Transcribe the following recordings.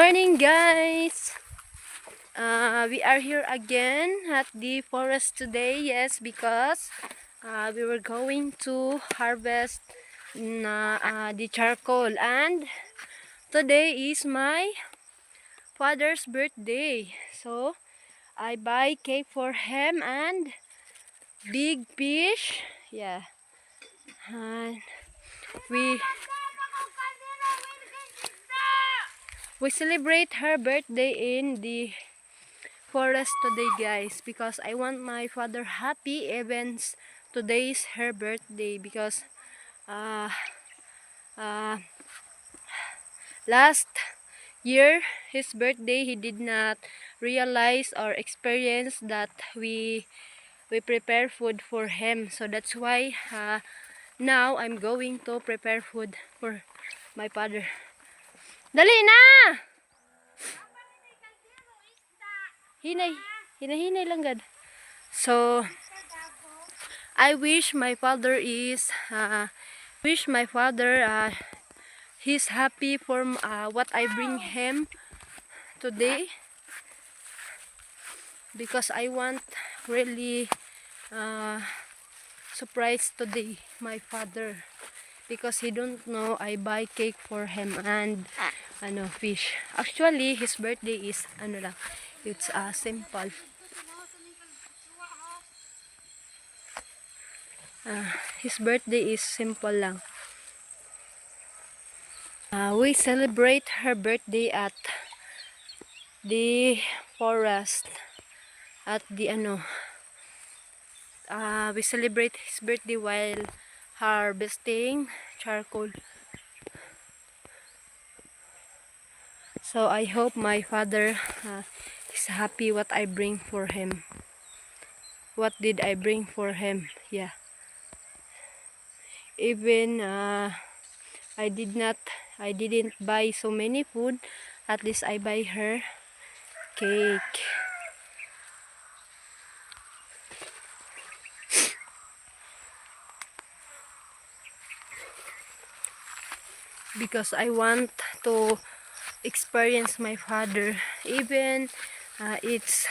Morning guys! We are here again at the forest today. Yes, because we were going to harvest the charcoal, and today is my father's birthday. So I buy cake for him and big fish. Yeah, and we celebrate her birthday in the forest today guys, because I want my father happy even today is her birthday, because uh, uh, last year his birthday he did not realize or experience that we prepare food for him. So that's why now I'm going to prepare food for my father. Dali na! Hinay lang gad. So I wish my father is he's happy for what I bring him today, because I want really surprise today my father, because he don't know I buy cake for him and fish. Actually his birthday is lang, it's simple. His birthday is simple lang. We celebrate her birthday at the forest, at the we celebrate his birthday while harvesting charcoal. So I hope my father is happy what I bring for him. What did I bring for him? Yeah. Even I didn't buy so many food. At least I buy her cake. Because I want to experience my father, even it's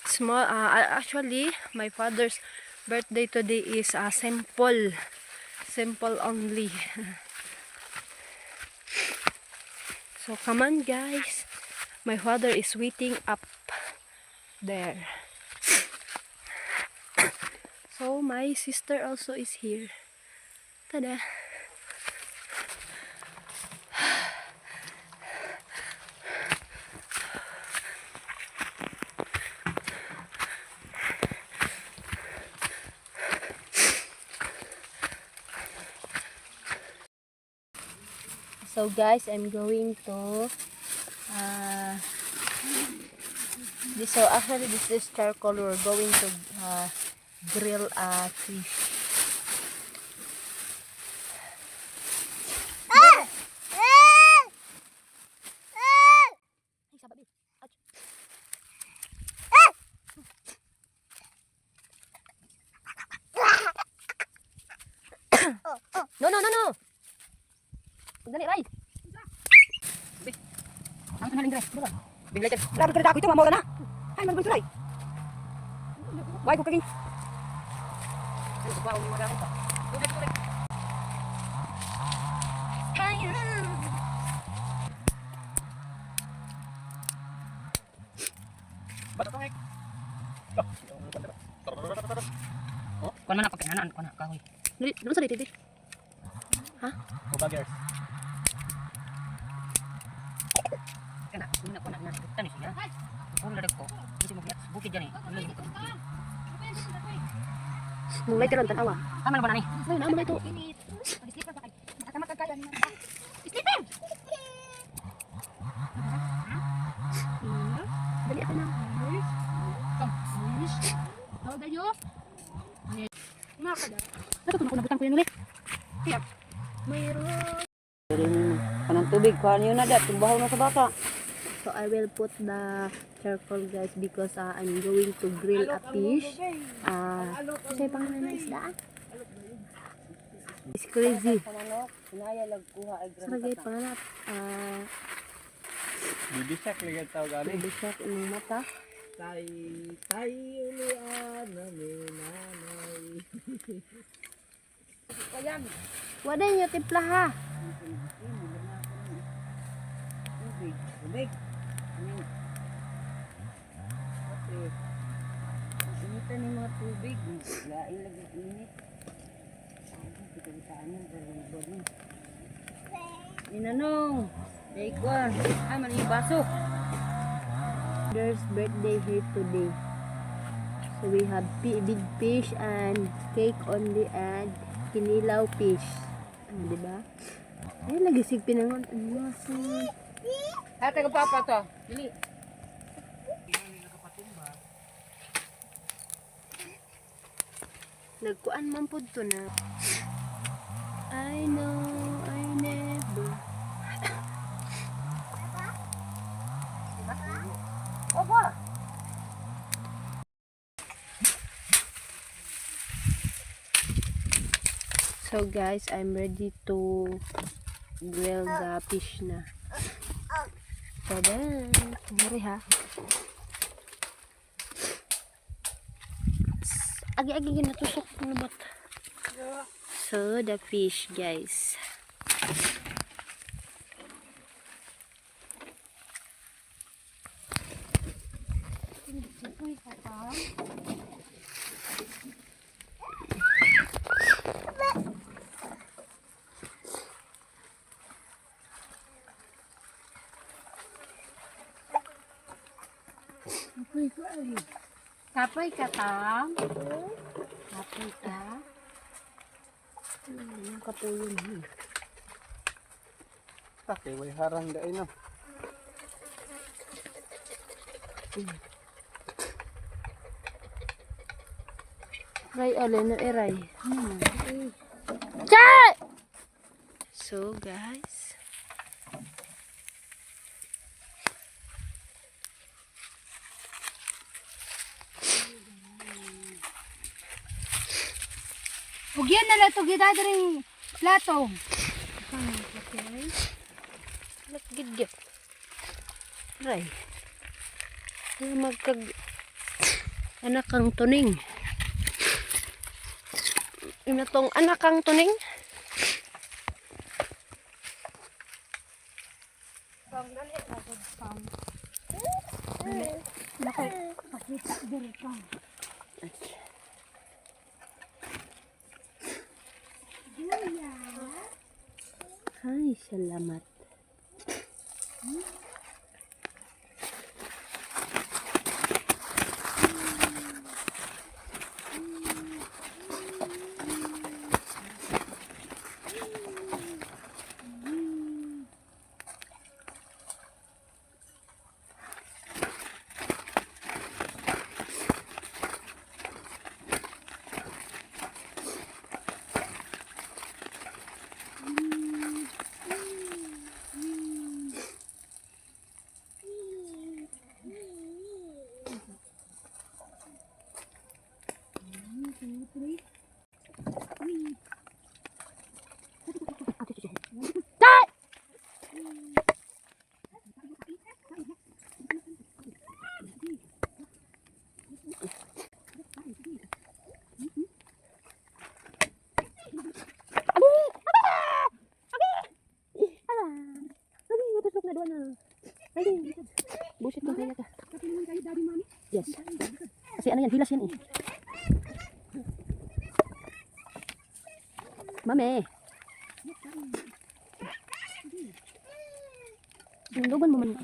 small. Actually my father's birthday today is simple only. So come on guys, my father is waiting up there. So my sister also is here. Tada! So guys, I'm going to so actually this is charcoal. We're going to grill fish. No. Dali, Ray. Ang tunaling dress. Bigla ka. Grabe ka dako ito, mamaw na. Ay, man ray. Why ko kaging? Ay, ba uli magani pa. Tulik. Bata tong ek. Kon mana pagkaanan kon kahoy. Dili sa dito. Ha? Bagers. Kana, ko na tanis ya. Kung ladak ko, kasi mo bukid yan mulai tiron tanawa. Tama na ba nani? Ay, naman na ito. Slipper pa kay. Tama ka kaya ni. Slipper. Dali ako na. How old are you? Ako na butang ko yan ulit. Kaya. Mayroon. Kanang tubig, kuhaan yun na dat. Tumbahaw na sa bata. So I will put the charcoal guys, because I'm going to grill a fish. Kasi pangalan na isda. It's crazy. Saragay pangalan. Bibisak lagi tao gani. Bisak ang mata. Tay ulian namin nanay. Wala nyo timpla ha. Tubig. Tubig. Initan ng mga tubig. Lain lagi init. Kita-kitaan yan. Talibod mo. Ninanong. Daikwan. Ay, mali baso. There's birthday here today. So we have big fish and cake only and kinilaw fish. Diba? Ay, lagi sig pinangon. Ay, taga papa to. Dili. Nagkuan man pud to na. I know I never. Opo. So guys, I'm ready to grill the fish na. Tada! Kumari ha. Agi-agi ginatusok ng lubat. So, the fish guys. Kapoy ka tam. Kapoy ka. Yung kapuyon mo. Sakay way harang dai no. Ray, alin na eray. Chay! So guys, Ugyan na lang ito gita rin plato. naggigyat. Ray. Kaya magkag... Anak kang tuning. Ina tong anak kang tuning. Ay, salamat. Buset kung kaya ka. Yes. Kasi ano yan, hilas yan eh. Mame. Lugan mo man.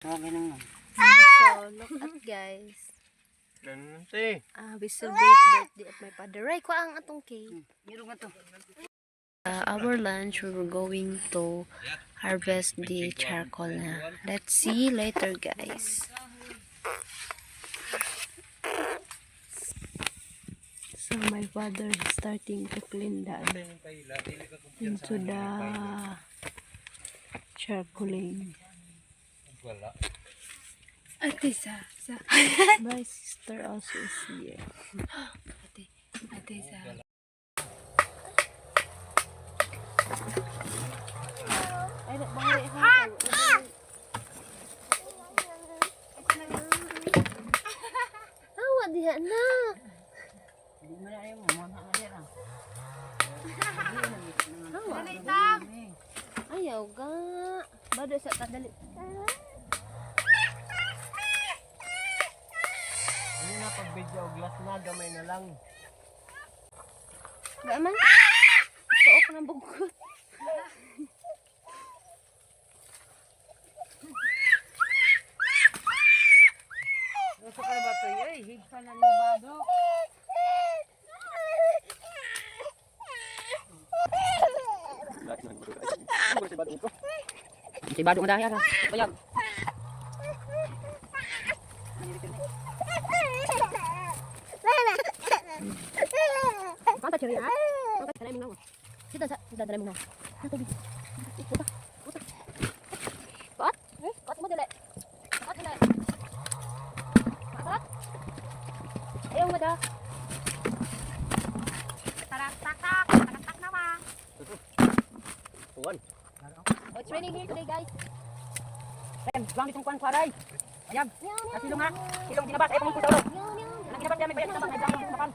Okay naman. So, look at guys. Nanti. We celebrate birthday of my father. Ray, ko ang atong cake. Meron nga to. Our lunch, we were going to harvest the charcoal na. Let's see later, guys. So my father is starting to clean that into the charcoaling. Ate sa. My sister also is here. Ate sa. Awa diha na. Di man na mo mo na dia lang. Ayaw ga. Bado sa kadali. Ano na pag video glass na gamay na lang. Gaman. Tuok ng bugot. Gusto ka ba to? Ay, higpa na ni Bado. Si Bado nga dahil. Payag. Kanta ceria. Kanta ceria minggu. Kita dari minggu. Satu bi. Puta. Kuat? Kuat mo dili. Kuat dili. Kuat. Ayo mo da. Tarak na ba? Tuwan. Oh, it's raining here today, guys. Tem, buang ditong kuan kuaray. Ayam. Silong ha. Silong dinabas ay pangko sa ulo. Ang dinabas diyan may bayad sa bang ay dapan.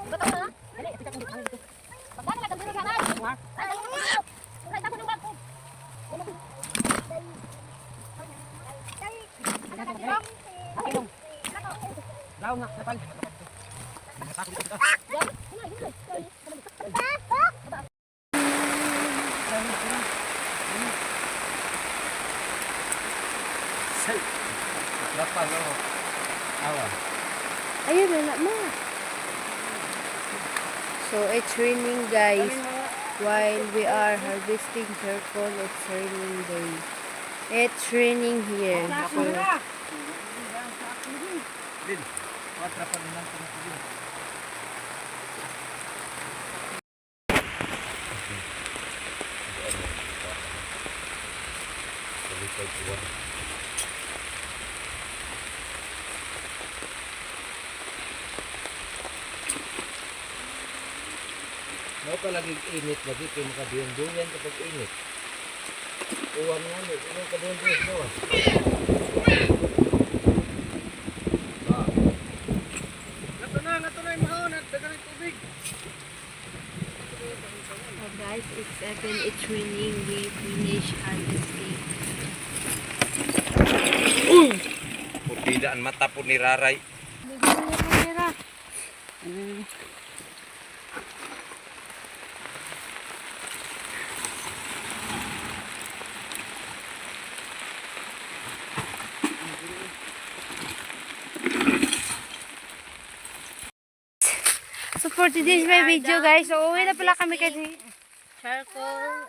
Betul na? Dali, ito ka kung dito. Pagkano ka tandiro ka na? War. Ay, tapos ng bangko. Silong. Daw nga, dapan. Berapa no? Awan. Ayun na ma. So it's raining, guys. While we are harvesting charcoal, it's raining day. It's raining here. So, Din. Watra pa din lang din. Mau ka lagi init lagi kay makaduyang-duyang kapag init. Uwan nga ni, ano ka duyang-duyang no? Nato na mahon at dagan ng tubig. oh guys, it's 7. It's raining. We finish harvesting. Pupidaan mata po ni Raray. So for today's my video, guys. So uwi na pala kami kasi charcoal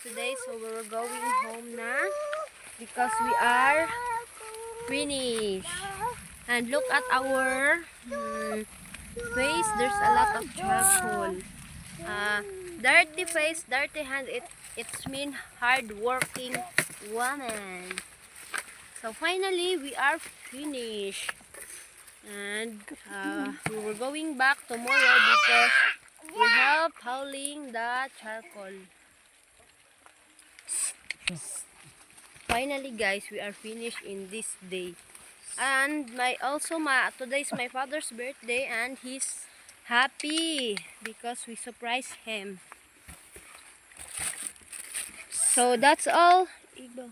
today. So we're going home na because we are finished. And look at our face. There's a lot of charcoal. Dirty face, dirty hand. It's mean hard working woman. So finally we are finished. And we were going back tomorrow because we help hauling the charcoal. Finally, guys, we are finished in this day. And today's my father's birthday, and he's happy because we surprised him. So that's all.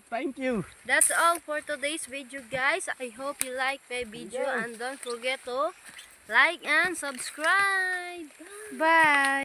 Thank you. That's all for today's video, guys. I hope you like my video and don't forget to like and subscribe. Bye.